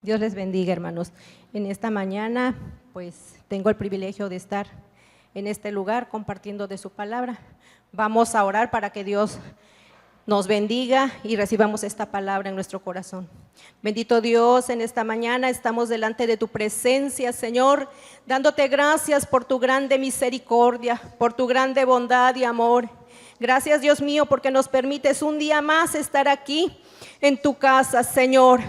Dios les bendiga, hermanos. En esta mañana, pues, tengo el privilegio de estar en este lugar compartiendo de su palabra. Vamos a orar para que Dios nos bendiga y recibamos esta palabra en nuestro corazón. Bendito Dios, en esta mañana estamos delante de tu presencia, Señor, dándote gracias por tu grande misericordia, por tu grande bondad y amor. Gracias, Dios mío, porque nos permites un día más estar aquí en tu casa, Señor.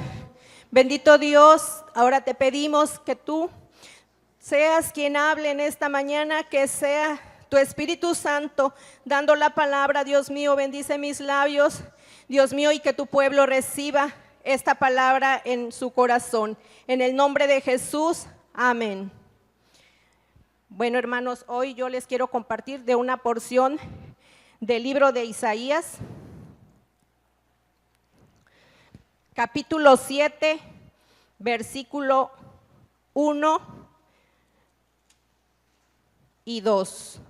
Bendito Dios, ahora te pedimos que tú seas quien hable en esta mañana, que sea tu Espíritu Santo dando la palabra. Dios mío, bendice mis labios, Dios mío, y que tu pueblo reciba esta palabra en su corazón. En el nombre de Jesús, amén. Bueno, hermanos, hoy yo les quiero compartir de una porción del libro de Isaías, capítulo 7, versículo 1 y 2.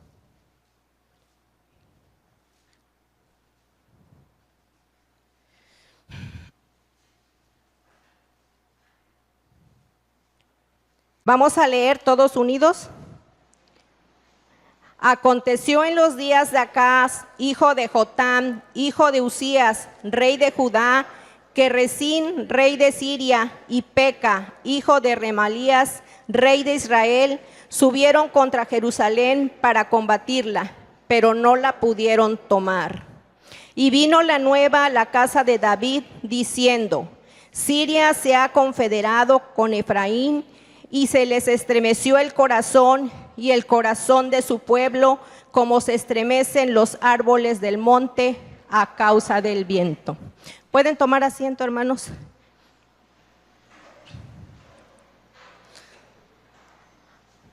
Vamos a leer todos unidos. Aconteció en los días de Acaz, hijo de Jotam, hijo de Usías, rey de Judá, que Resín, rey de Siria, y Peca, hijo de Remalías, rey de Israel, subieron contra Jerusalén para combatirla, pero no la pudieron tomar. Y vino la nueva a la casa de David, diciendo: Siria se ha confederado con Efraín, y se les estremeció el corazón y el corazón de su pueblo, como se estremecen los árboles del monte a causa del viento. ¿Pueden tomar asiento, hermanos?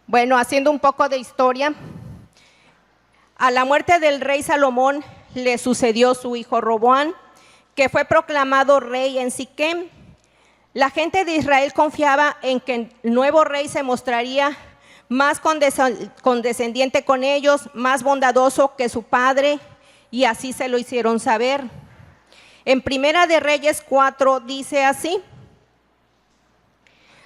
Bueno, haciendo un poco de historia, a la muerte del rey Salomón le sucedió su hijo Roboam, que fue proclamado rey en Siquem. La gente de Israel confiaba en que el nuevo rey se mostraría más condescendiente con ellos, más bondadoso que su padre, y así se lo hicieron saber. En Primera de Reyes 4 dice así: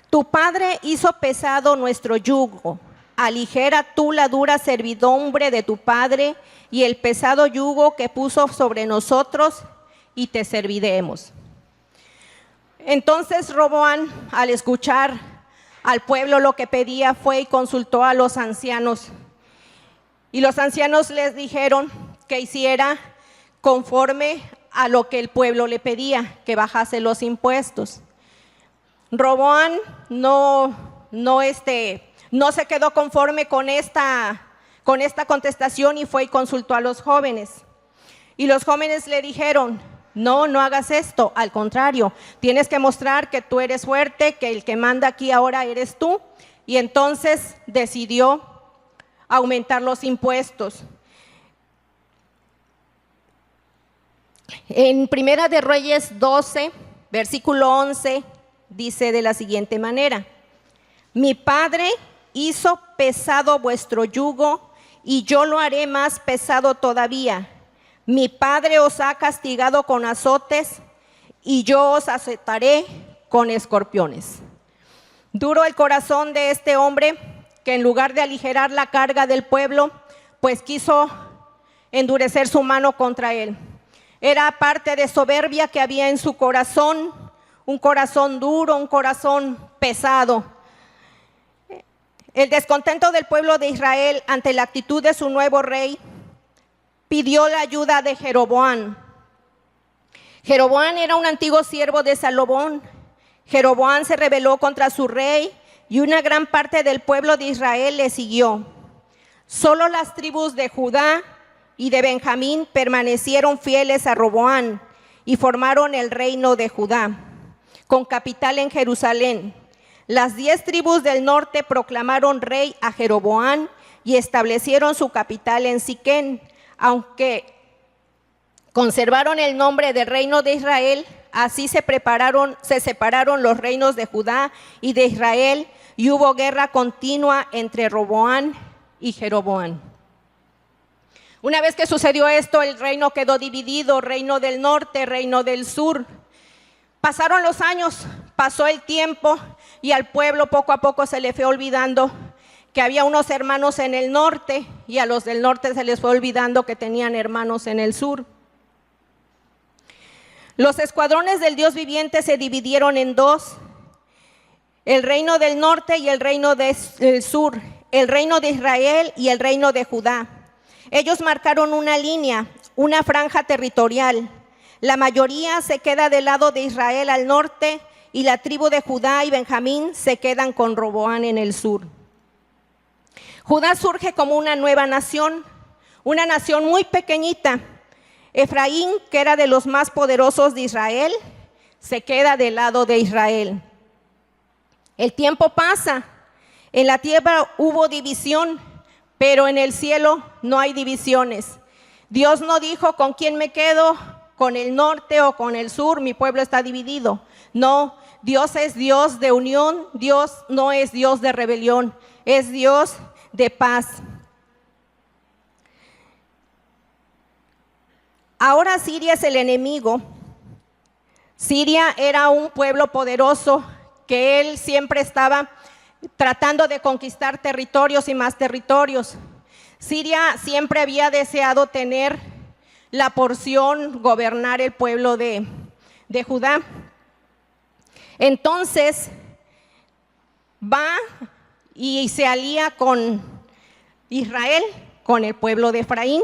Tu padre hizo pesado nuestro yugo, aligera tú la dura servidumbre de tu padre y el pesado yugo que puso sobre nosotros, y te serviremos. Entonces Roboam, al escuchar al pueblo lo que pedía, fue y consultó a los ancianos. Y los ancianos les dijeron que hiciera conforme a lo que el pueblo le pedía, que bajase los impuestos. Roboam no se quedó conforme con esta contestación y fue y consultó a los jóvenes. Y los jóvenes le dijeron: no hagas esto, al contrario, tienes que mostrar que tú eres fuerte, que el que manda aquí ahora eres tú. Y entonces decidió aumentar los impuestos. En Primera de Reyes 12, versículo 11, dice de la siguiente manera: Mi padre hizo pesado vuestro yugo, y yo lo haré más pesado todavía. Mi padre os ha castigado con azotes, y yo os azotaré con escorpiones. Duro el corazón de este hombre, que en lugar de aligerar la carga del pueblo, pues quiso endurecer su mano contra él. Era parte de soberbia que había en su corazón, un corazón duro, un corazón pesado. El descontento del pueblo de Israel ante la actitud de su nuevo rey pidió la ayuda de Jeroboam. Jeroboam era un antiguo siervo de Salomón. Jeroboam se rebeló contra su rey y una gran parte del pueblo de Israel le siguió. Solo las tribus de Judá y de Benjamín permanecieron fieles a Roboam y formaron el reino de Judá, con capital en Jerusalén. Las 10 tribus del norte proclamaron rey a Jeroboam y establecieron su capital en Siquem. Aunque conservaron el nombre del reino de Israel, así se separaron los reinos de Judá y de Israel, y hubo guerra continua entre Roboam y Jeroboam. Una vez que sucedió esto, el reino quedó dividido: reino del norte, reino del sur. Pasaron los años, pasó el tiempo y al pueblo poco a poco se le fue olvidando que había unos hermanos en el norte, y a los del norte se les fue olvidando que tenían hermanos en el sur. Los escuadrones del Dios viviente se dividieron en dos: el reino del norte y el reino del sur, el reino de Israel y el reino de Judá. Ellos marcaron una línea, una franja territorial. La mayoría se queda del lado de Israel al norte, y la tribu de Judá y Benjamín se quedan con Roboam en el sur. Judá surge como una nueva nación, una nación muy pequeñita. Efraín, que era de los más poderosos de Israel, se queda del lado de Israel. El tiempo pasa, en la tierra hubo división, pero en el cielo no hay divisiones. Dios no dijo: ¿con quién me quedo? ¿Con el norte o con el sur? Mi pueblo está dividido. No, Dios es Dios de unión, Dios no es Dios de rebelión, es Dios de paz. Ahora Siria es el enemigo. Siria era un pueblo poderoso que él siempre estaba tratando de conquistar territorios y más territorios. Siria siempre había deseado tener la porción, gobernar el pueblo de Judá. Entonces va y se alía con Israel, con el pueblo de Efraín,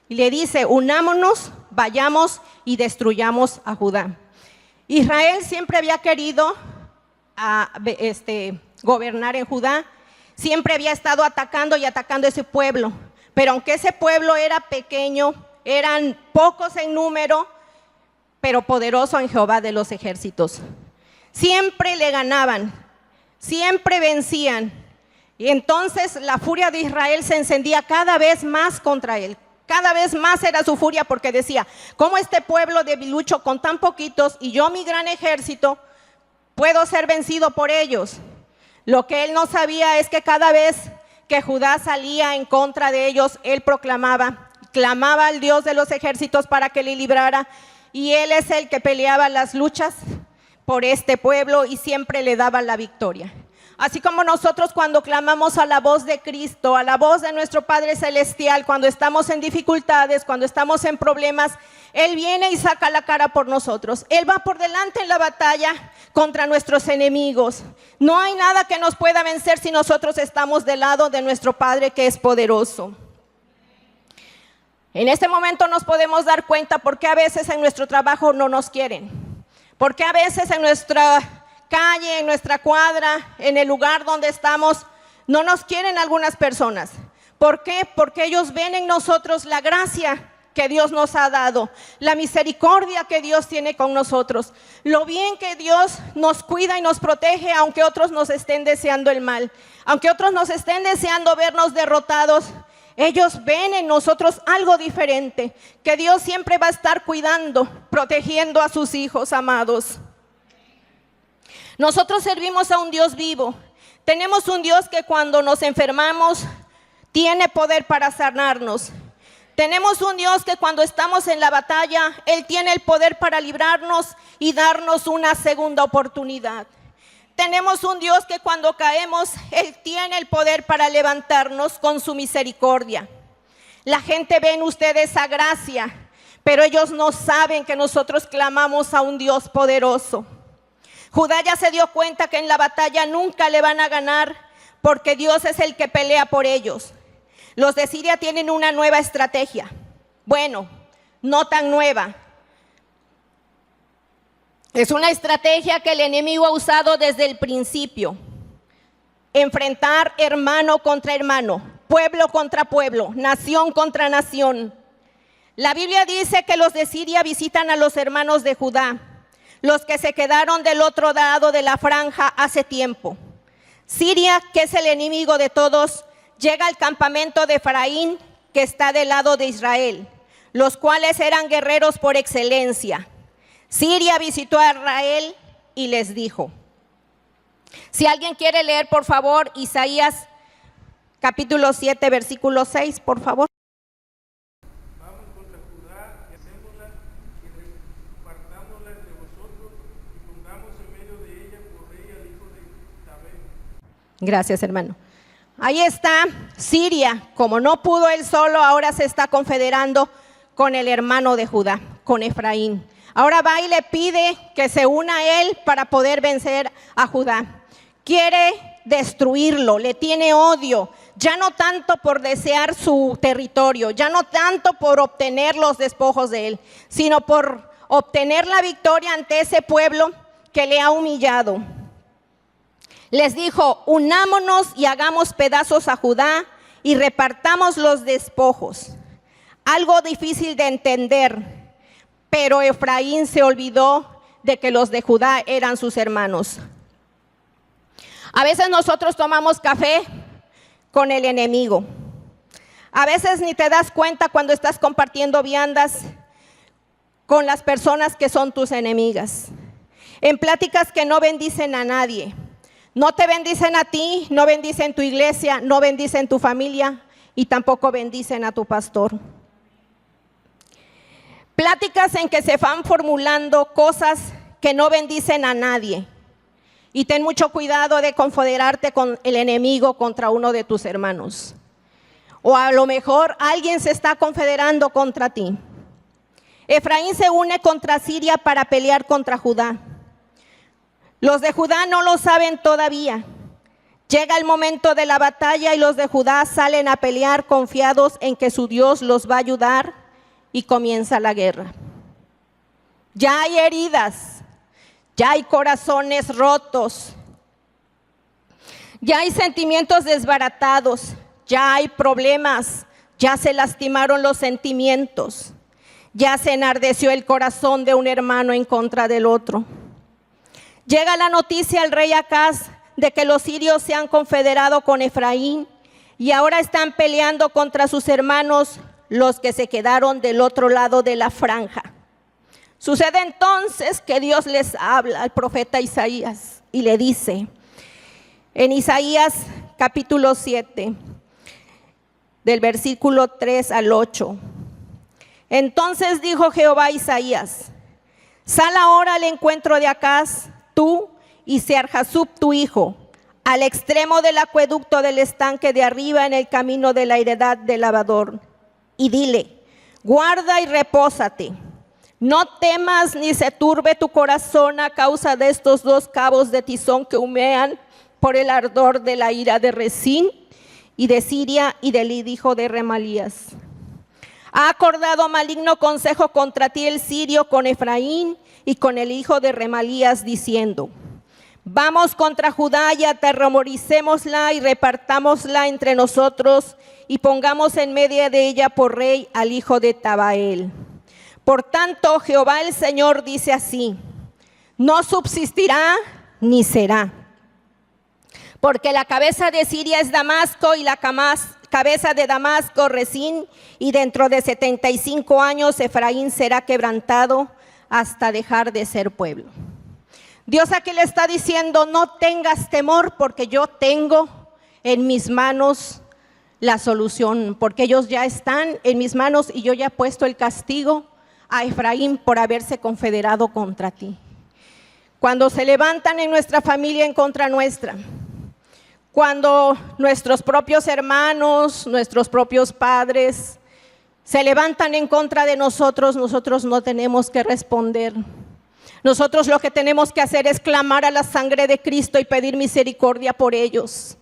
y le dice: unámonos, vayamos y destruyamos a Judá. Israel siempre había querido gobernar en Judá, siempre había estado atacando y atacando a ese pueblo, pero aunque ese pueblo era pequeño, eran pocos en número, pero poderoso en Jehová de los ejércitos. Siempre le ganaban, siempre vencían, y entonces la furia de Israel se encendía cada vez más contra él. Cada vez más era su furia, porque decía: ¿cómo este pueblo debilucho con tan poquitos y yo, mi gran ejército, puedo ser vencido por ellos? Lo que él no sabía es que cada vez que Judá salía en contra de ellos, él clamaba al Dios de los ejércitos para que le librara, y él es el que peleaba las luchas por este pueblo y siempre le daba la victoria. Así como nosotros, cuando clamamos a la voz de Cristo, a la voz de nuestro Padre Celestial, cuando estamos en dificultades, cuando estamos en problemas, Él viene y saca la cara por nosotros. Él va por delante en la batalla contra nuestros enemigos. No hay nada que nos pueda vencer si nosotros estamos del lado de nuestro Padre, que es poderoso. En este momento nos podemos dar cuenta por qué a veces en nuestro trabajo no nos quieren. Porque a veces en nuestra calle, en nuestra cuadra, en el lugar donde estamos, no nos quieren algunas personas. ¿Por qué? Porque ellos ven en nosotros la gracia que Dios nos ha dado, la misericordia que Dios tiene con nosotros, lo bien que Dios nos cuida y nos protege, aunque otros nos estén deseando el mal, aunque otros nos estén deseando vernos derrotados. Ellos ven en nosotros algo diferente, que Dios siempre va a estar cuidando, protegiendo a sus hijos amados. Nosotros servimos a un Dios vivo. Tenemos un Dios que cuando nos enfermamos tiene poder para sanarnos. Tenemos un Dios que cuando estamos en la batalla, Él tiene el poder para librarnos y darnos una segunda oportunidad. Tenemos un Dios que cuando caemos, Él tiene el poder para levantarnos con su misericordia. La gente ve en ustedes esa gracia, pero ellos no saben que nosotros clamamos a un Dios poderoso. Judá ya se dio cuenta que en la batalla nunca le van a ganar, porque Dios es el que pelea por ellos. Los de Siria tienen una nueva estrategia. Bueno, no tan nueva. Es una estrategia que el enemigo ha usado desde el principio. Enfrentar hermano contra hermano, pueblo contra pueblo, nación contra nación. La Biblia dice que los de Siria visitan a los hermanos de Judá, los que se quedaron del otro lado de la franja hace tiempo. Siria, que es el enemigo de todos, llega al campamento de Efraín, que está del lado de Israel, los cuales eran guerreros por excelencia. Siria visitó a Israel y les dijo. Si alguien quiere leer, por favor, Isaías capítulo 7, versículo 6, por favor. Vamos contra Judá y hacémosla y repartámosla entre vosotros y pongamos en medio de Gracias, hermano. Ahí está Siria. Como no pudo él solo, ahora se está confederando con el hermano de Judá, con Efraín. Ahora va y le pide que se una a él para poder vencer a Judá. Quiere destruirlo, le tiene odio, ya no tanto por desear su territorio, ya no tanto por obtener los despojos de él, sino por obtener la victoria ante ese pueblo que le ha humillado. Les dijo: unámonos y hagamos pedazos a Judá y repartamos los despojos. Algo difícil de entender, pero Efraín se olvidó de que los de Judá eran sus hermanos. A veces nosotros tomamos café con el enemigo. A veces ni te das cuenta cuando estás compartiendo viandas con las personas que son tus enemigas. En pláticas que no bendicen a nadie. No te bendicen a ti, no bendicen tu iglesia, no bendicen tu familia y tampoco bendicen a tu pastor. Pláticas en que se van formulando cosas que no bendicen a nadie. Y ten mucho cuidado de confederarte con el enemigo contra uno de tus hermanos. O a lo mejor alguien se está confederando contra ti. Efraín se une contra Siria para pelear contra Judá. Los de Judá no lo saben todavía. Llega el momento de la batalla y los de Judá salen a pelear confiados en que su Dios los va a ayudar y comienza la guerra. Ya hay heridas, ya hay corazones rotos, ya hay sentimientos desbaratados, ya hay problemas, ya se lastimaron los sentimientos, ya se enardeció el corazón de un hermano en contra del otro. Llega la noticia al rey Acaz de que los sirios se han confederado con Efraín y ahora están peleando contra sus hermanos, los que se quedaron del otro lado de la franja. Sucede entonces que Dios les habla al profeta Isaías y le dice, en Isaías capítulo 7, del versículo 3 al 8, entonces dijo Jehová a Isaías, sal ahora al encuentro de Acaz, tú y Sear-Jasub tu hijo, al extremo del acueducto del estanque de arriba en el camino de la heredad del lavador, y dile, guarda y repósate, no temas ni se turbe tu corazón a causa de estos dos cabos de tizón que humean por el ardor de la ira de Rezín y de Siria y del hijo de Remalías. Ha acordado maligno consejo contra ti el sirio con Efraín y con el hijo de Remalías, diciendo, vamos contra Judá y aterroricémosla y repartámosla entre nosotros y pongamos en medio de ella por rey al hijo de Tabael. Por tanto, Jehová el Señor dice así, no subsistirá ni será. Porque la cabeza de Siria es Damasco y la cabeza de Damasco Rezín, y dentro de 75 años Efraín será quebrantado hasta dejar de ser pueblo. Dios aquí le está diciendo, no tengas temor porque yo tengo en mis manos la solución, porque ellos ya están en mis manos y yo ya he puesto el castigo a Efraín por haberse confederado contra ti. Cuando se levantan en nuestra familia en contra nuestra, cuando nuestros propios hermanos, nuestros propios padres se levantan en contra de nosotros, nosotros no tenemos que responder. Nosotros lo que tenemos que hacer es clamar a la sangre de Cristo y pedir misericordia por ellos.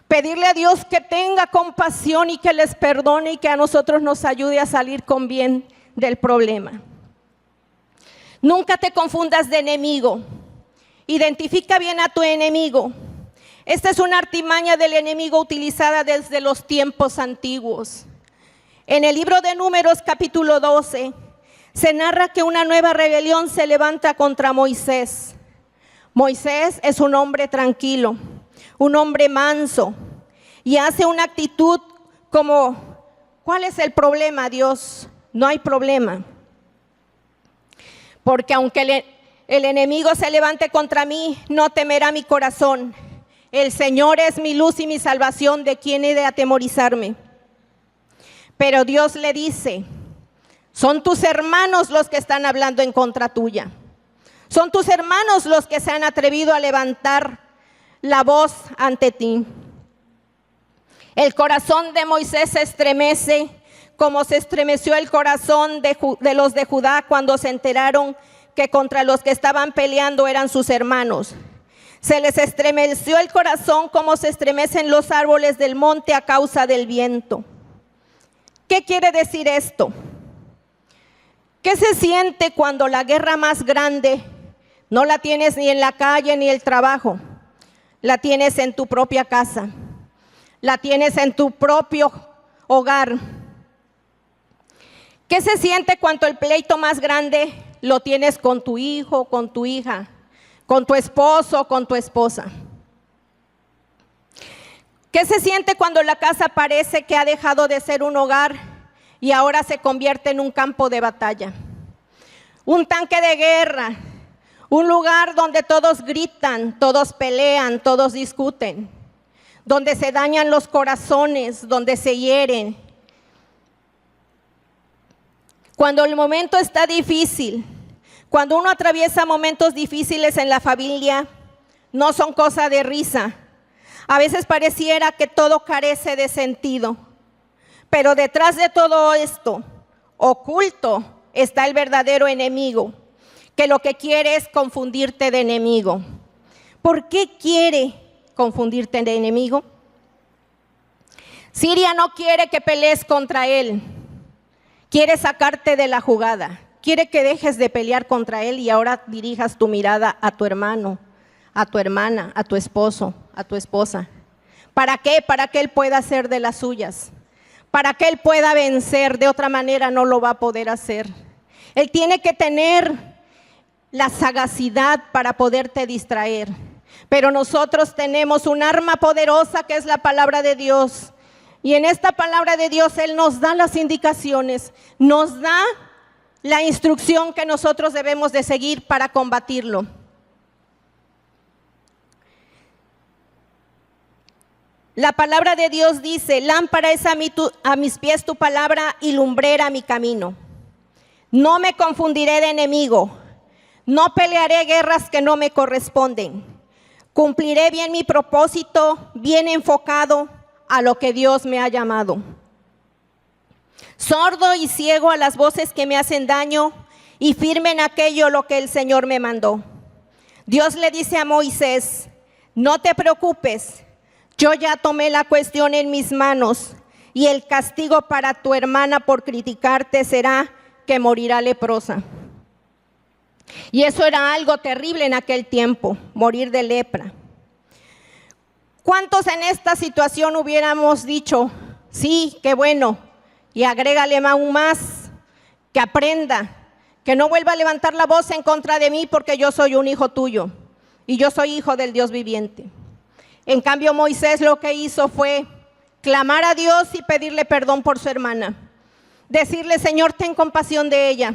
Pedirle a Dios que tenga compasión y que les perdone y que a nosotros nos ayude a salir con bien del problema. Nunca te confundas de enemigo. Identifica bien a tu enemigo. Esta es una artimaña del enemigo utilizada desde los tiempos antiguos. En el libro de Números capítulo 12 se narra que una nueva rebelión se levanta contra Moisés. Moisés es un hombre tranquilo, un hombre manso, y hace una actitud como, ¿cuál es el problema, Dios? No hay problema. Porque aunque el enemigo se levante contra mí, no temerá mi corazón. El Señor es mi luz y mi salvación, ¿de quién he de atemorizarme? Pero Dios le dice, son tus hermanos los que están hablando en contra tuya. Son tus hermanos los que se han atrevido a levantar la voz ante ti. El corazón de Moisés se estremece como se estremeció el corazón de los de Judá cuando se enteraron que contra los que estaban peleando eran sus hermanos. Se les estremeció el corazón como se estremecen los árboles del monte a causa del viento. ¿Qué quiere decir esto? ¿Qué se siente cuando la guerra más grande no la tienes ni en la calle ni en el trabajo? La tienes en tu propia casa, la tienes en tu propio hogar. ¿Qué se siente cuando el pleito más grande lo tienes con tu hijo, con tu hija, con tu esposo, con tu esposa? ¿Qué se siente cuando la casa parece que ha dejado de ser un hogar y ahora se convierte en un campo de batalla? Un tanque de guerra, un lugar donde todos gritan, todos pelean, todos discuten, donde se dañan los corazones, donde se hieren. Cuando el momento está difícil, cuando uno atraviesa momentos difíciles en la familia, no son cosa de risa. A veces pareciera que todo carece de sentido, pero detrás de todo esto, oculto, está el verdadero enemigo, que lo que quiere es confundirte de enemigo. ¿Por qué quiere confundirte de enemigo? Siria no quiere que pelees contra él. Quiere sacarte de la jugada, quiere que dejes de pelear contra él y ahora dirijas tu mirada a tu hermano, a tu hermana, a tu esposo, a tu esposa. ¿Para qué? Para que él pueda hacer de las suyas, para que él pueda vencer, de otra manera no lo va a poder hacer. Él tiene que tener la sagacidad para poderte distraer, pero nosotros tenemos un arma poderosa que es la palabra de Dios. Y en esta palabra de Dios Él nos da las indicaciones, nos da la instrucción que nosotros debemos de seguir para combatirlo. La palabra de Dios dice: lámpara es a mis pies tu palabra y lumbrera mi camino. No me confundiré de enemigo, no pelearé guerras que no me corresponden. Cumpliré bien mi propósito, bien enfocado a lo que Dios me ha llamado. Sordo y ciego a las voces que me hacen daño y firme en aquello lo que el Señor me mandó. Dios le dice a Moisés: no te preocupes, yo ya tomé la cuestión en mis manos y el castigo para tu hermana por criticarte será que morirá leprosa. Y eso era algo terrible en aquel tiempo, morir de lepra. ¿Cuántos en esta situación hubiéramos dicho: sí, qué bueno, y agrégale aún más, que aprenda, que no vuelva a levantar la voz en contra de mí porque yo soy un hijo tuyo y yo soy hijo del Dios viviente? En cambio, Moisés lo que hizo fue clamar a Dios y pedirle perdón por su hermana, decirle: Señor, ten compasión de ella.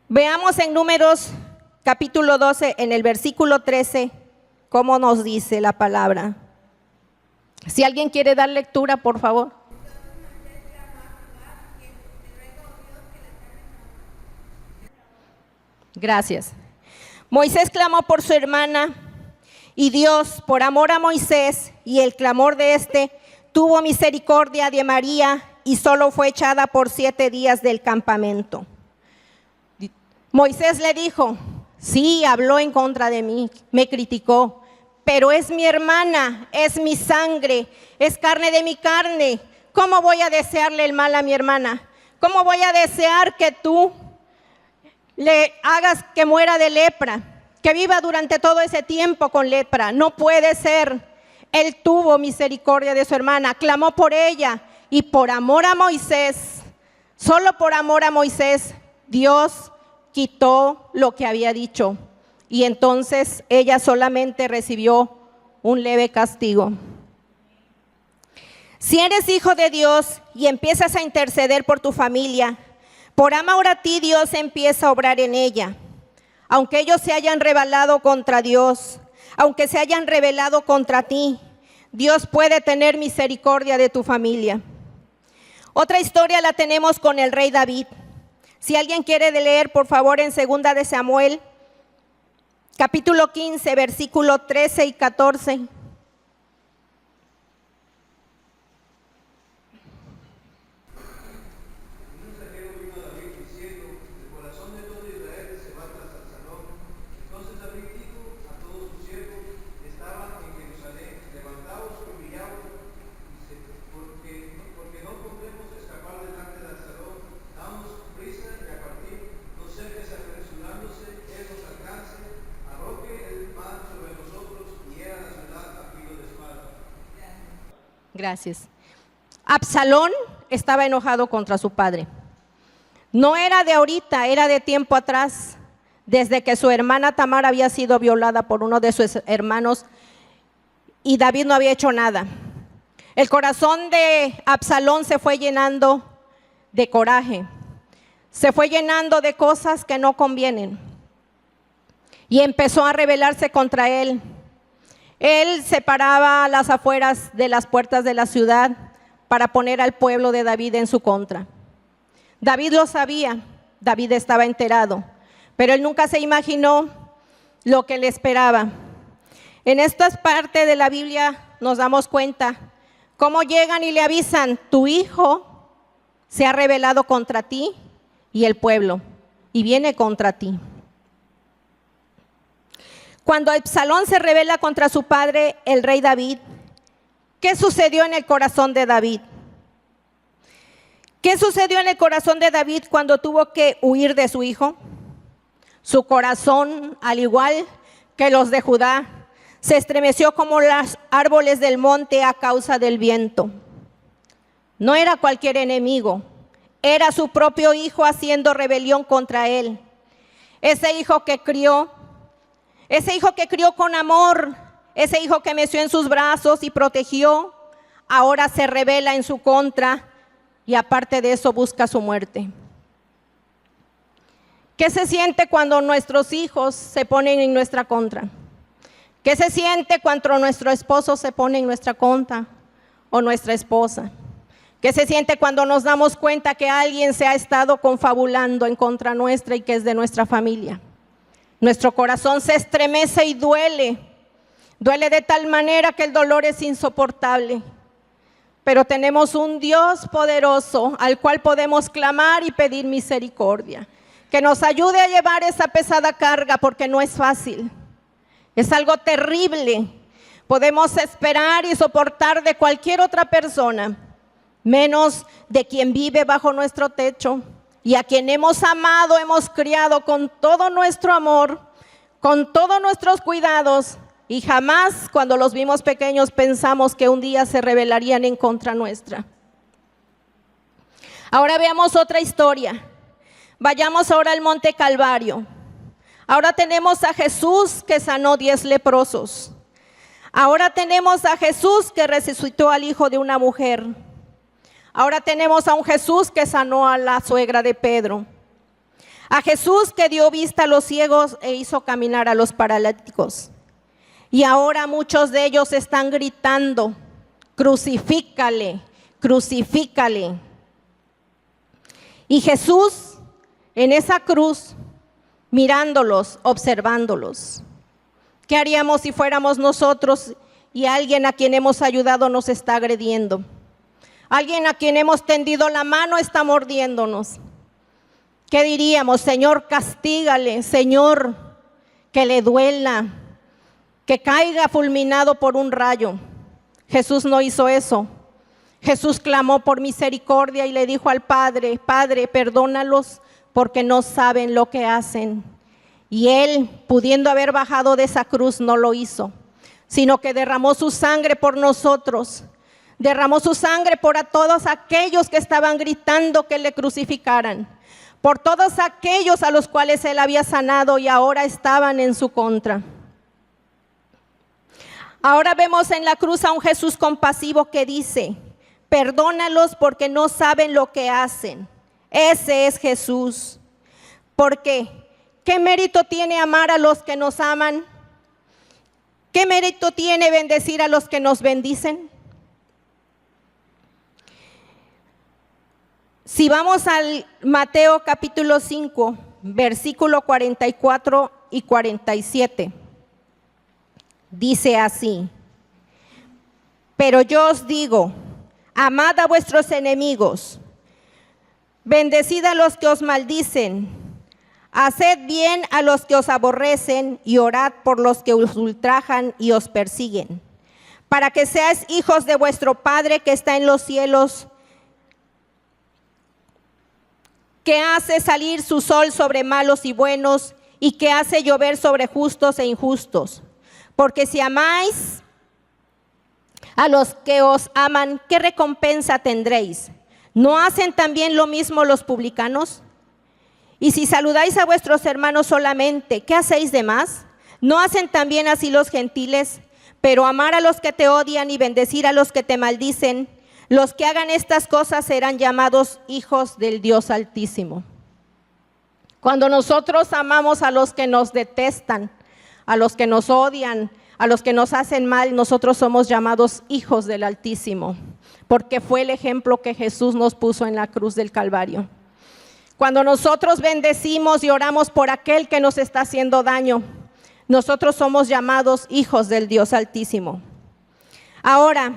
Veamos en Números capítulo 12, en el versículo 13, cómo nos dice la palabra. Si alguien quiere dar lectura, por favor. Gracias. Moisés clamó por su hermana y Dios, por amor a Moisés y el clamor de éste, tuvo misericordia de María y solo fue echada por 7 días del campamento. Moisés le dijo: sí, habló en contra de mí, me criticó, pero es mi hermana, es mi sangre, es carne de mi carne. ¿Cómo voy a desearle el mal a mi hermana? ¿Cómo voy a desear que tú le hagas que muera de lepra, que viva durante todo ese tiempo con lepra? No puede ser. Él tuvo misericordia de su hermana, clamó por ella y por amor a Moisés, solo por amor a Moisés, Dios quitó lo que había dicho y entonces ella solamente recibió un leve castigo. Si eres hijo de Dios y empiezas a interceder por tu familia, por amor a ti Dios empieza a obrar en ella. Aunque ellos se hayan rebelado contra Dios, aunque se hayan rebelado contra ti, Dios puede tener misericordia de tu familia. Otra historia la tenemos con el rey David. Si alguien quiere leer, por favor, en 2 de Samuel, capítulo 15, versículo 13 y 14. Gracias. Absalón estaba enojado contra su padre. No era de ahorita, era de tiempo atrás, desde que su hermana Tamar había sido violada por uno de sus hermanos y David no había hecho nada. El corazón de Absalón se fue llenando de coraje, se fue llenando de cosas que no convienen y empezó a rebelarse contra él. Él se paraba a las afueras de las puertas de la ciudad para poner al pueblo de David en su contra. David lo sabía, David estaba enterado, pero él nunca se imaginó lo que le esperaba. En esta parte de la Biblia nos damos cuenta cómo llegan y le avisan: tu hijo se ha rebelado contra ti y el pueblo, y viene contra ti. Cuando Absalón se rebela contra su padre, el rey David, ¿qué sucedió en el corazón de David? ¿Qué sucedió en el corazón de David cuando tuvo que huir de su hijo? Su corazón, al igual que los de Judá, se estremeció como los árboles del monte a causa del viento. No era cualquier enemigo, era su propio hijo haciendo rebelión contra él. Ese hijo que crió con amor, ese hijo que meció en sus brazos y protegió, ahora se rebela en su contra y aparte de eso busca su muerte. ¿Qué se siente cuando nuestros hijos se ponen en nuestra contra? ¿Qué se siente cuando nuestro esposo se pone en nuestra contra o nuestra esposa? ¿Qué se siente cuando nos damos cuenta que alguien se ha estado confabulando en contra nuestra y que es de nuestra familia? Nuestro corazón se estremece y duele de tal manera que el dolor es insoportable. Pero tenemos un Dios poderoso al cual podemos clamar y pedir misericordia, que nos ayude a llevar esa pesada carga, porque no es fácil, es algo terrible. Podemos esperar y soportar de cualquier otra persona, menos de quien vive bajo nuestro techo y a quien hemos amado, hemos criado con todo nuestro amor, con todos nuestros cuidados, y jamás cuando los vimos pequeños pensamos que un día se rebelarían en contra nuestra. Ahora veamos otra historia. Vayamos ahora al Monte Calvario. Ahora tenemos a Jesús que sanó 10 leprosos. Ahora tenemos a Jesús que resucitó al hijo de una mujer. Ahora tenemos a un Jesús que sanó a la suegra de Pedro. A Jesús que dio vista a los ciegos e hizo caminar a los paralíticos. Y ahora muchos de ellos están gritando: crucifícale, crucifícale. Y Jesús en esa cruz, mirándolos, observándolos. ¿Qué haríamos si fuéramos nosotros y alguien a quien hemos ayudado nos está agrediendo? Alguien a quien hemos tendido la mano está mordiéndonos. ¿Qué diríamos? Señor, castígale, Señor, que le duela, que caiga fulminado por un rayo. Jesús no hizo eso. Jesús clamó por misericordia y le dijo al Padre: Padre, perdónalos porque no saben lo que hacen. Y Él, pudiendo haber bajado de esa cruz, no lo hizo, sino que derramó su sangre por nosotros. Derramó su sangre por a todos aquellos que estaban gritando que le crucificaran, por todos aquellos a los cuales Él había sanado y ahora estaban en su contra. Ahora vemos en la cruz a un Jesús compasivo que dice: perdónalos porque no saben lo que hacen. Ese es Jesús. ¿Por qué? ¿Qué mérito tiene amar a los que nos aman? ¿Qué mérito tiene bendecir a los que nos bendicen? Si vamos al Mateo capítulo 5, versículo 44 y 47. Dice así: pero yo os digo, amad a vuestros enemigos, bendecid a los que os maldicen, haced bien a los que os aborrecen y orad por los que os ultrajan y os persiguen, para que seáis hijos de vuestro Padre que está en los cielos, que hace salir su sol sobre malos y buenos y que hace llover sobre justos e injustos. Porque si amáis a los que os aman, ¿qué recompensa tendréis? ¿No hacen también lo mismo los publicanos? Y si saludáis a vuestros hermanos solamente, ¿qué hacéis de más? ¿No hacen también así los gentiles? Pero amar a los que te odian y bendecir a los que te maldicen, los que hagan estas cosas serán llamados hijos del Dios Altísimo. Cuando nosotros amamos a los que nos detestan, a los que nos odian, a los que nos hacen mal, nosotros somos llamados hijos del Altísimo, porque fue el ejemplo que Jesús nos puso en la cruz del Calvario. Cuando nosotros bendecimos y oramos por aquel que nos está haciendo daño, nosotros somos llamados hijos del Dios Altísimo. Ahora,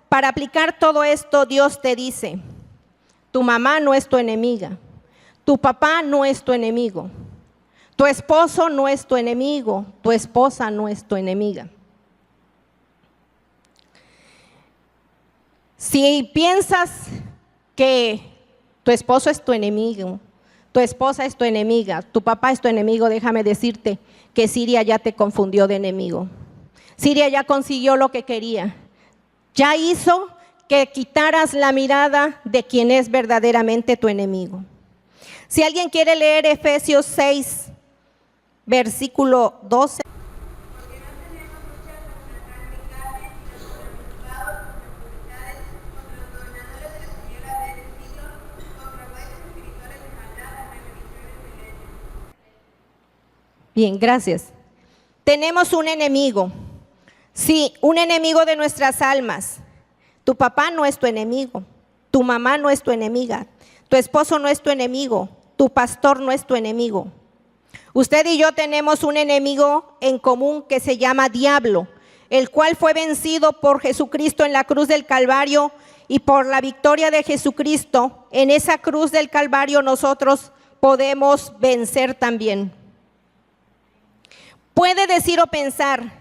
para aplicar todo esto, Dios te dice: tu mamá no es tu enemiga, tu papá no es tu enemigo, tu esposo no es tu enemigo, tu esposa no es tu enemiga. Si piensas que tu esposo es tu enemigo, tu esposa es tu enemiga, tu papá es tu enemigo, déjame decirte que Siria ya te confundió de enemigo. Siria ya consiguió lo que quería. Ya hizo que quitaras la mirada de quien es verdaderamente tu enemigo. Si alguien quiere leer Efesios 6, versículo 12. Porque no tenemos lucha contra carne y carne, sino contra principados, contra autoridades, contra los gobernadores de las tinieblas de este siglo, contra huestes espirituales de maldad en las regiones celestes. Bien, gracias. Tenemos un enemigo. Sí, un enemigo de nuestras almas. Tu papá no es tu enemigo, tu mamá no es tu enemiga, tu esposo no es tu enemigo, tu pastor no es tu enemigo. Usted y yo tenemos un enemigo en común que se llama diablo, el cual fue vencido por Jesucristo en la cruz del Calvario, y por la victoria de Jesucristo en esa cruz del Calvario nosotros podemos vencer también. Puede decir o pensar: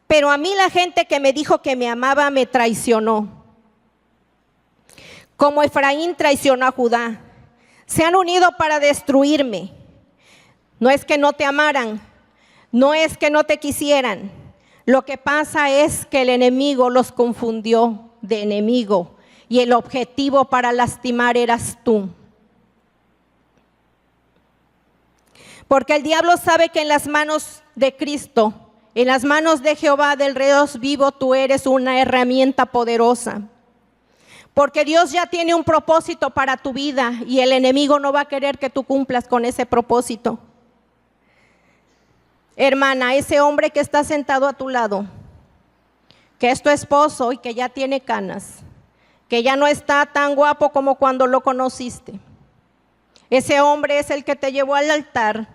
pero a mí la gente que me dijo que me amaba me traicionó, como Efraín traicionó a Judá. Se han unido para destruirme. No es que no te amaran, no es que no te quisieran. Lo que pasa es que el enemigo los confundió de enemigo y el objetivo para lastimar eras tú. Porque el diablo sabe que en las manos de Cristo, en las manos de Jehová del Dios vivo, tú eres una herramienta poderosa. Porque Dios ya tiene un propósito para tu vida y el enemigo no va a querer que tú cumplas con ese propósito. Hermana, ese hombre que está sentado a tu lado, que es tu esposo y que ya tiene canas, que ya no está tan guapo como cuando lo conociste. Ese hombre es el que te llevó al altar,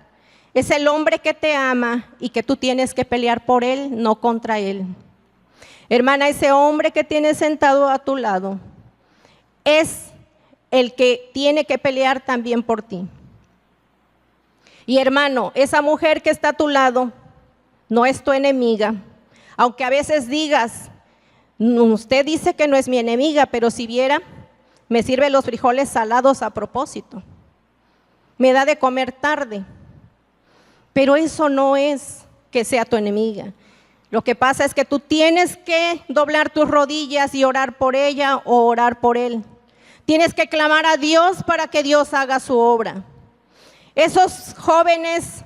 es el hombre que te ama y que tú tienes que pelear por él, no contra él. Hermana, ese hombre que tienes sentado a tu lado es el que tiene que pelear también por ti. Y hermano, esa mujer que está a tu lado no es tu enemiga, aunque a veces digas: usted dice que no es mi enemiga, pero si viera, me sirve los frijoles salados a propósito, me da de comer tarde. Pero eso no es que sea tu enemiga. Lo que pasa es que tú tienes que doblar tus rodillas y orar por ella o orar por él. Tienes que clamar a Dios para que Dios haga su obra. Esos jóvenes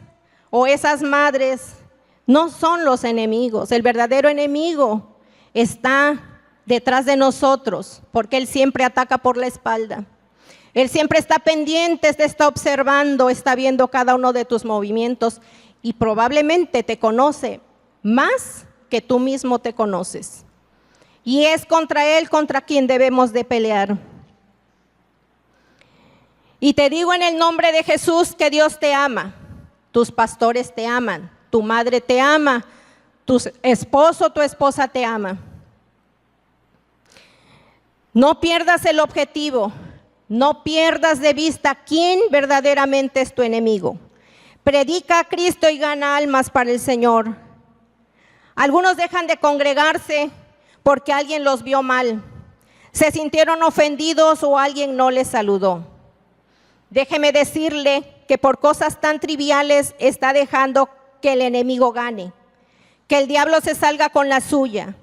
o esas madres no son los enemigos. El verdadero enemigo está detrás de nosotros, porque él siempre ataca por la espalda. Él siempre está pendiente, te está observando, está viendo cada uno de tus movimientos y probablemente te conoce más que tú mismo te conoces. Y es contra él contra quien debemos de pelear. Y te digo en el nombre de Jesús que Dios te ama, tus pastores te aman, tu madre te ama, tu esposo, tu esposa te ama. No pierdas el objetivo, no pierdas de vista quién verdaderamente es tu enemigo. Predica a Cristo y gana almas para el Señor. Algunos dejan de congregarse porque alguien los vio mal, se sintieron ofendidos o alguien no les saludó. Déjeme decirle que por cosas tan triviales está dejando que el enemigo gane, que el diablo se salga con la suya.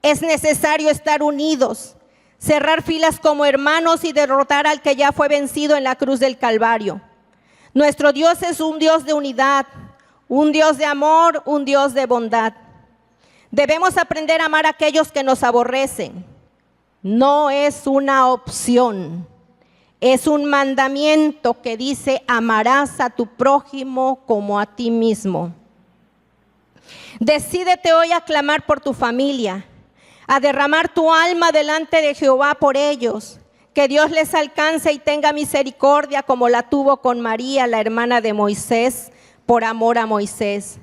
Es necesario estar unidos, cerrar filas como hermanos y derrotar al que ya fue vencido en la cruz del Calvario. Nuestro Dios es un Dios de unidad, un Dios de amor, un Dios de bondad. Debemos aprender a amar a aquellos que nos aborrecen. No es una opción, es un mandamiento que dice: amarás a tu prójimo como a ti mismo. Decídete hoy a clamar por tu familia, a derramar tu alma delante de Jehová por ellos. Que Dios les alcance y tenga misericordia como la tuvo con María, la hermana de Moisés, por amor a Moisés.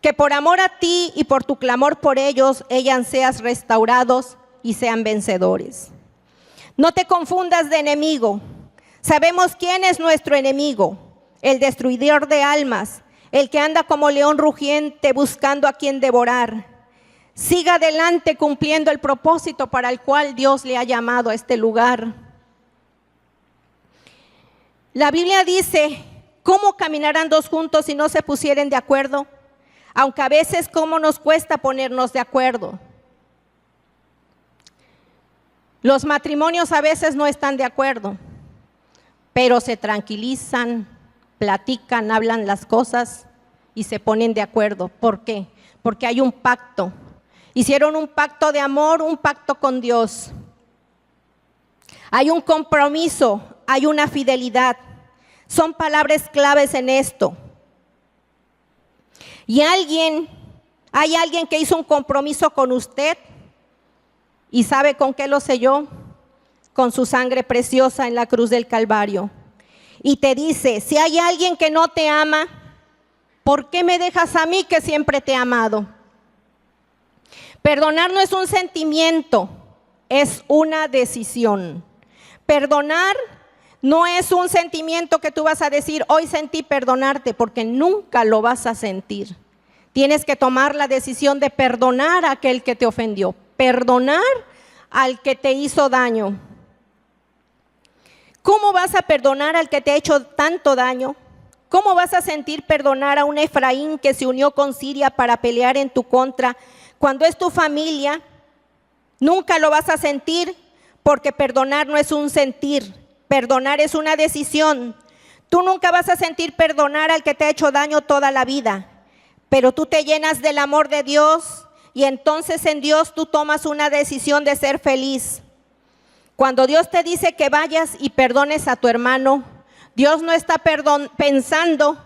Que por amor a ti y por tu clamor por ellos, seas restaurados y sean vencedores. No te confundas de enemigo. Sabemos quién es nuestro enemigo: el destruidor de almas, el que anda como león rugiente buscando a quien devorar. Siga adelante cumpliendo el propósito para el cual Dios le ha llamado a este lugar. La Biblia dice: ¿cómo caminarán dos juntos si no se pusieren de acuerdo? Aunque a veces cómo nos cuesta ponernos de acuerdo. Los matrimonios a veces no están de acuerdo, pero se tranquilizan, platican, hablan las cosas y se ponen de acuerdo. ¿Por qué? Porque hay un pacto. Hicieron un pacto de amor, un pacto con Dios. Hay un compromiso, hay una fidelidad. Son palabras claves en esto. Y hay alguien que hizo un compromiso con usted. ¿Y sabe con qué lo selló? Con su sangre preciosa en la cruz del Calvario. Y te dice: si hay alguien que no te ama, ¿por qué me dejas a mí que siempre te he amado? Perdonar no es un sentimiento, es una decisión. Perdonar no es un sentimiento que tú vas a decir: hoy sentí perdonarte, porque nunca lo vas a sentir. Tienes que tomar la decisión de perdonar a aquel que te ofendió, perdonar al que te hizo daño. ¿Cómo vas a perdonar al que te ha hecho tanto daño? ¿Cómo vas a sentir perdonar a un Efraín que se unió con Siria para pelear en tu contra cuando es tu familia? Nunca lo vas a sentir, porque perdonar no es un sentir, perdonar es una decisión. Tú nunca vas a sentir perdonar al que te ha hecho daño toda la vida, pero tú te llenas del amor de Dios y entonces en Dios tú tomas una decisión de ser feliz. Cuando Dios te dice que vayas y perdones a tu hermano, Dios no está pensando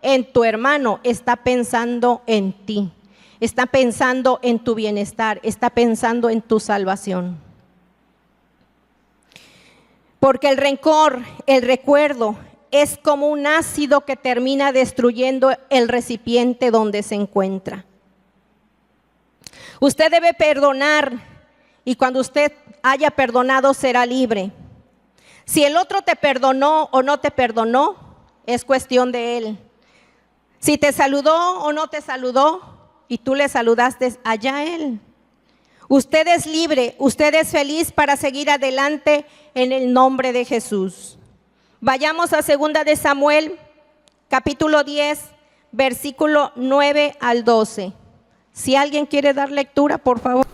en tu hermano, está pensando en ti. Está pensando en tu bienestar, está pensando en tu salvación. Porque el rencor, el recuerdo, es como un ácido que termina destruyendo el recipiente donde se encuentra. Usted debe perdonar, y cuando usted haya perdonado será libre. Si el otro te perdonó o no te perdonó, es cuestión de él. Si te saludó o no te saludó y tú le saludaste, allá él. Usted es libre, usted es feliz para seguir adelante en el nombre de Jesús. Vayamos a 2 de Samuel, capítulo 10, versículo 9 al 12. Si alguien quiere dar lectura, por favor.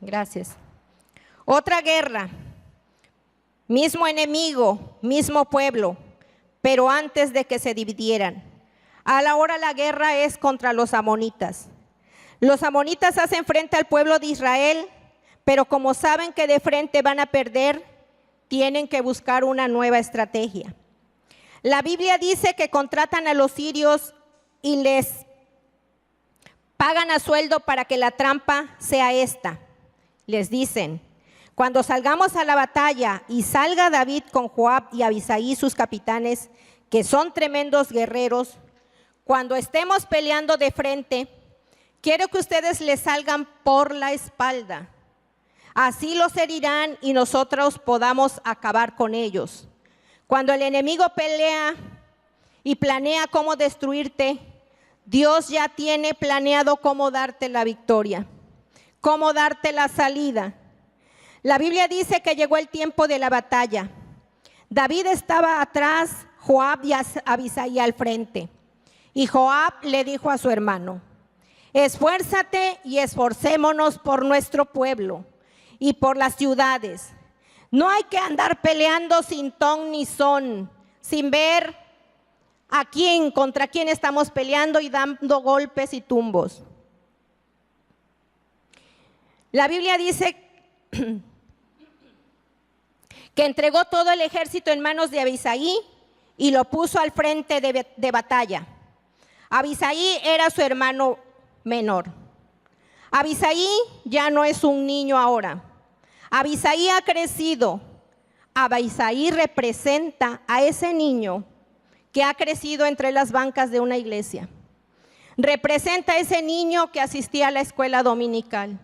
Gracias. Otra guerra mismo enemigo, mismo pueblo, pero antes de que se dividieran. Ahora la guerra es contra los amonitas. Los amonitas hacen frente al pueblo de Israel, pero como saben que de frente van a perder, tienen que buscar una nueva estrategia. La Biblia dice que contratan a los sirios y les pagan a sueldo para que la trampa sea esta. Les dicen: cuando salgamos a la batalla y salga David con Joab y Abisai, sus capitanes, que son tremendos guerreros, cuando estemos peleando de frente, quiero que ustedes les salgan por la espalda. Así los herirán y nosotros podamos acabar con ellos. Cuando el enemigo pelea y planea cómo destruirte, Dios ya tiene planeado cómo darte la victoria, cómo darte la salida. La Biblia dice que llegó el tiempo de la batalla. David estaba atrás, Joab y Abisai al frente. Y Joab le dijo a su hermano: esfuérzate y esforcémonos por nuestro pueblo y por las ciudades. No hay que andar peleando sin ton ni son, sin ver a quién, contra quién estamos peleando y dando golpes y tumbos. La Biblia dice que entregó todo el ejército en manos de Abisai y lo puso al frente de batalla. Abisai era su hermano menor. Abisai ya no es un niño ahora. Abisai ha crecido. Abisai representa a ese niño que ha crecido entre las bancas de una iglesia. Representa a ese niño que asistía a la escuela dominical.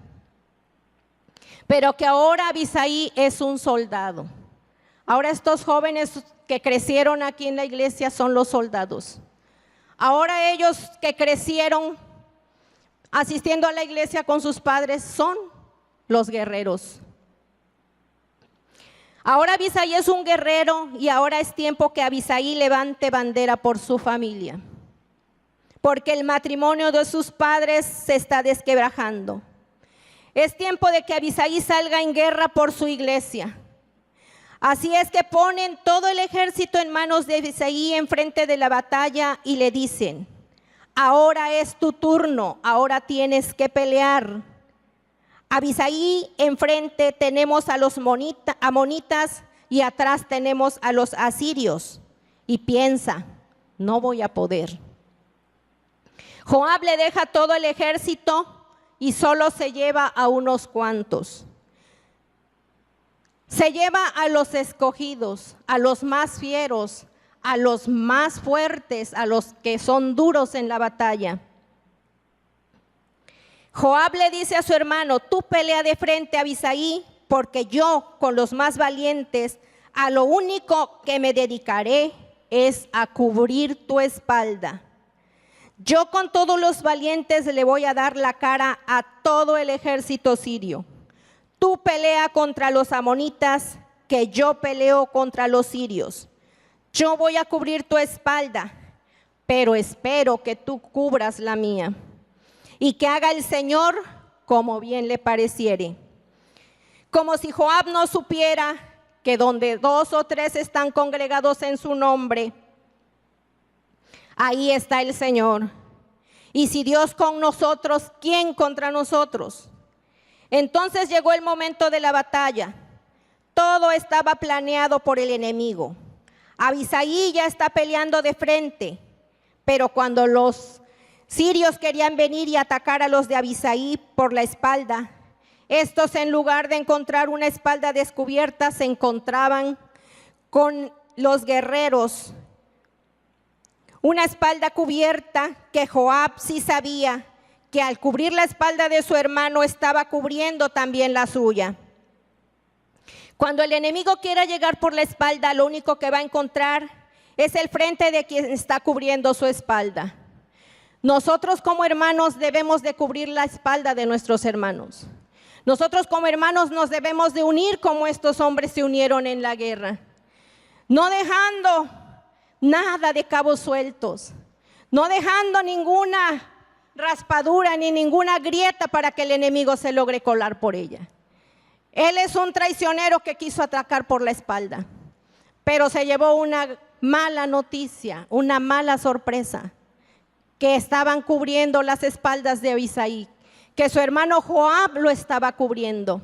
Pero que ahora Abisai es un soldado. Ahora estos jóvenes que crecieron aquí en la iglesia son los soldados. Ahora ellos que crecieron asistiendo a la iglesia con sus padres son los guerreros. Ahora Abisai es un guerrero y ahora es tiempo que Abisai levante bandera por su familia. Porque el matrimonio de sus padres se está desquebrajando. Es tiempo de que Abisai salga en guerra por su iglesia. Así es que ponen todo el ejército en manos de Abisai enfrente de la batalla y le dicen: ahora es tu turno, ahora tienes que pelear. Abisai enfrente tenemos a los amonitas y atrás tenemos a los asirios. Y piensa: no voy a poder. Joab le deja todo el ejército y solo se lleva a unos cuantos. Se lleva a los escogidos, a los más fieros, a los más fuertes, a los que son duros en la batalla. Joab le dice a su hermano: tú pelea de frente a Abisai, porque yo con los más valientes a lo único que me dedicaré es a cubrir tu espalda. Yo con todos los valientes le voy a dar la cara a todo el ejército sirio. Tú pelea contra los amonitas, que yo peleo contra los sirios. Yo voy a cubrir tu espalda, pero espero que tú cubras la mía. Y que haga el Señor como bien le pareciere. Como si Joab no supiera que donde 2 o 3 están congregados en su nombre, ahí está el Señor. Y si Dios con nosotros, ¿quién contra nosotros? Entonces llegó el momento de la batalla. Todo estaba planeado por el enemigo. Abisai ya está peleando de frente, pero cuando los sirios querían venir y atacar a los de Abisai por la espalda, estos en lugar de encontrar una espalda descubierta, se encontraban con los guerreros una espalda cubierta, que Joab sí sabía que al cubrir la espalda de su hermano estaba cubriendo también la suya. Cuando el enemigo quiera llegar por la espalda, lo único que va a encontrar es el frente de quien está cubriendo su espalda. Nosotros como hermanos debemos de cubrir la espalda de nuestros hermanos. Nosotros como hermanos nos debemos de unir como estos hombres se unieron en la guerra. No dejando nada de cabos sueltos, no dejando ninguna raspadura ni ninguna grieta para que el enemigo se logre colar por ella. Él es un traicionero que quiso atacar por la espalda, pero se llevó una mala noticia, una mala sorpresa, que estaban cubriendo las espaldas de Abisai, que su hermano Joab lo estaba cubriendo.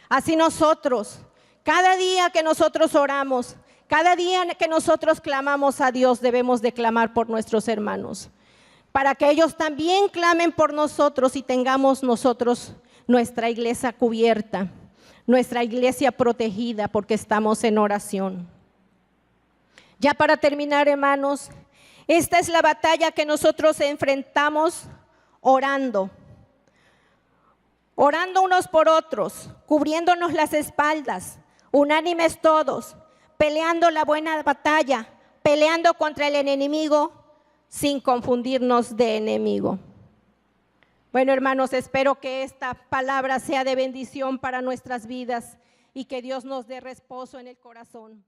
Así nosotros, cada día que nosotros oramos, cada día que nosotros clamamos a Dios, debemos de clamar por nuestros hermanos, para que ellos también clamen por nosotros y tengamos nosotros nuestra iglesia cubierta, nuestra iglesia protegida, porque estamos en oración. Ya para terminar, hermanos, esta es la batalla que nosotros enfrentamos orando unos por otros, cubriéndonos las espaldas, unánimes todos, peleando la buena batalla, peleando contra el enemigo sin confundirnos de enemigo. Bueno, hermanos, espero que esta palabra sea de bendición para nuestras vidas y que Dios nos dé reposo en el corazón.